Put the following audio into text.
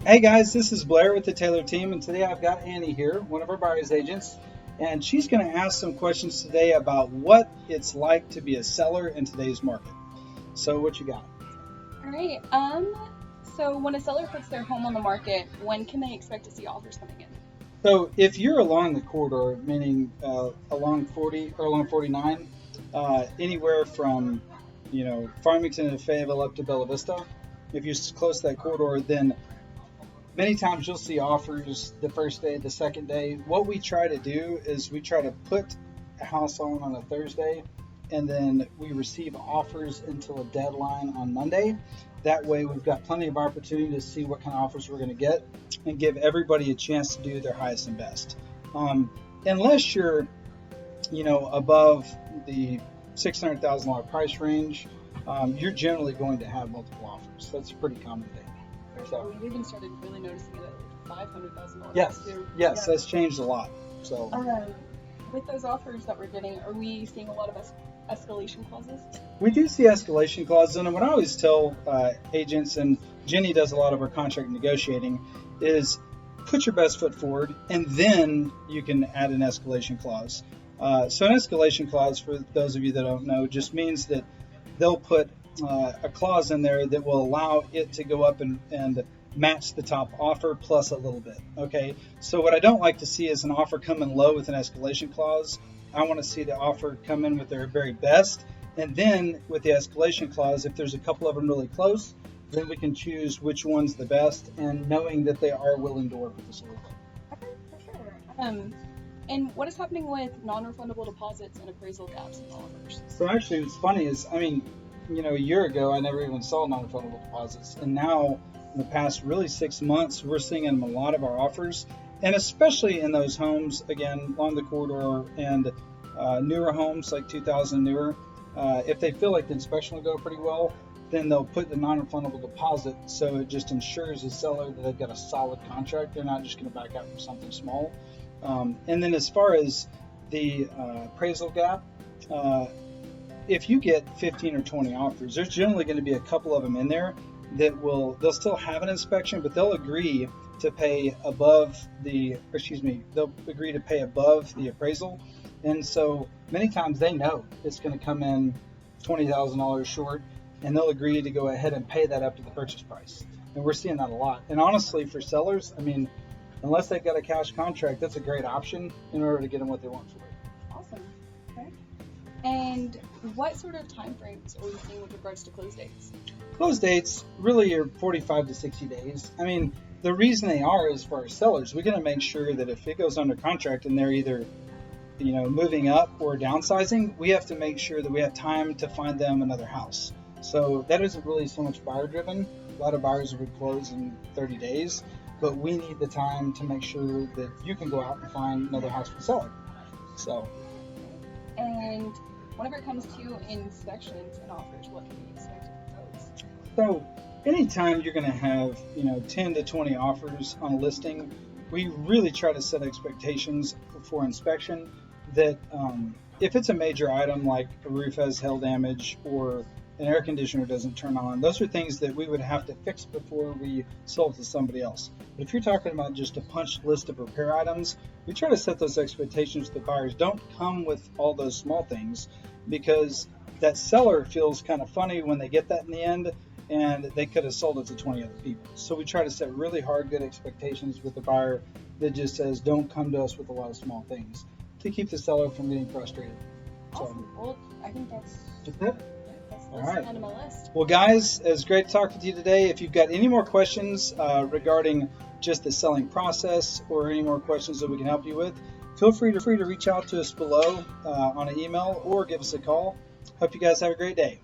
Hey guys, this is Blair with the Taylor team, and today I've got Annie here, one of our buyer's agents, and she's going to ask some questions today about what it's like to be a seller in today's market. So, what you got? All right. So when a seller puts their home on the market, when can they expect to see offers coming in? So, if you're along the corridor, meaning along 40 or along 49, anywhere from Farmington and Fayetteville up to Bella Vista, if you're close to that corridor, then many times you'll see offers the first day, the second day. What we try to do is we try to put a house on a Thursday, and then we receive offers until a deadline on Monday. That way we've got plenty of opportunity to see what kind of offers we're going to get and give everybody a chance to do their highest and best. Unless you're, above the $600,000 price range, you're generally going to have multiple offers. That's a pretty common thing. So we even started really noticing it at $500,000 Yes, too. yes, that's changed a lot. So with those offers that we're getting, are we seeing a lot of escalation clauses? we do see escalation clauses, and what I always tell agents, and Jenny does a lot of our contract negotiating, is put your best foot forward, and then you can add an escalation clause. So an escalation clause, for those of you that don't know, just means that they'll put a clause in there that will allow it to go up and match the top offer plus a little bit. Okay, so what I don't like to see is an offer come in low with an escalation clause. I want to see the offer come in with their very best, and then with the escalation clause, if there's a couple of them really close, then we can choose which one's the best, and knowing that they are willing to work with us a little bit. Okay, for sure. And what is happening with non-refundable deposits and appraisal gaps in offers? So actually, what's funny is, a year ago, I never even saw non-refundable deposits. And now, in the past really 6 months, we're seeing in a lot of our offers, and especially in those homes, again, along the corridor and newer homes, like 2000 newer. If they feel like the inspection will go pretty well, then they'll put the non-refundable deposit, so it just ensures the seller that they've got a solid contract. They're not just going to back out for something small. And then as far as the appraisal gap, if you get 15 or 20 offers, there's generally going to be a couple of them in there that they'll still have an inspection, but they'll agree to pay above they'll agree to pay above the appraisal. And so many times they know it's going to come in $20,000 short, and they'll agree to go ahead and pay that up to the purchase price. And we're seeing that a lot. And honestly, for sellers, unless they've got a cash contract, that's a great option in order to get them what they want for it. Awesome. Okay. And what sort of time frames are we seeing with regards to close dates? Close dates really are 45 to 60 days. The reason they are is for our sellers. We're going to make sure that if it goes under contract and they're either moving up or downsizing, we have to make sure that we have time to find them another house. So that isn't really so much buyer driven. A lot of buyers would close in 30 days, but we need the time to make sure that you can go out and find another house for the seller. So. And whenever it comes to inspections and offers, what can we expect with those? So anytime you're going to have 10 to 20 offers on a listing, we really try to set expectations for inspection that if it's a major item like a roof has hail damage or an air conditioner doesn't turn on, those are things that we would have to fix before we sold to somebody else. But if you're talking about just a punch list of repair items, we try to set those expectations that buyers don't come with all those small things, because that seller feels kind of funny when they get that in the end, and they could have sold it to 20 other people. So we try to set really hard, good expectations with the buyer that just says, don't come to us with a lot of small things, to keep the seller from getting frustrated. Awesome. Well, I think that's it. That's All right. kind of my list. Well, guys, it was great to talk with you today. If you've got any more questions regarding just the selling process, or any more questions that we can help you with, feel free to reach out to us below on an email or give us a call. Hope you guys have a great day.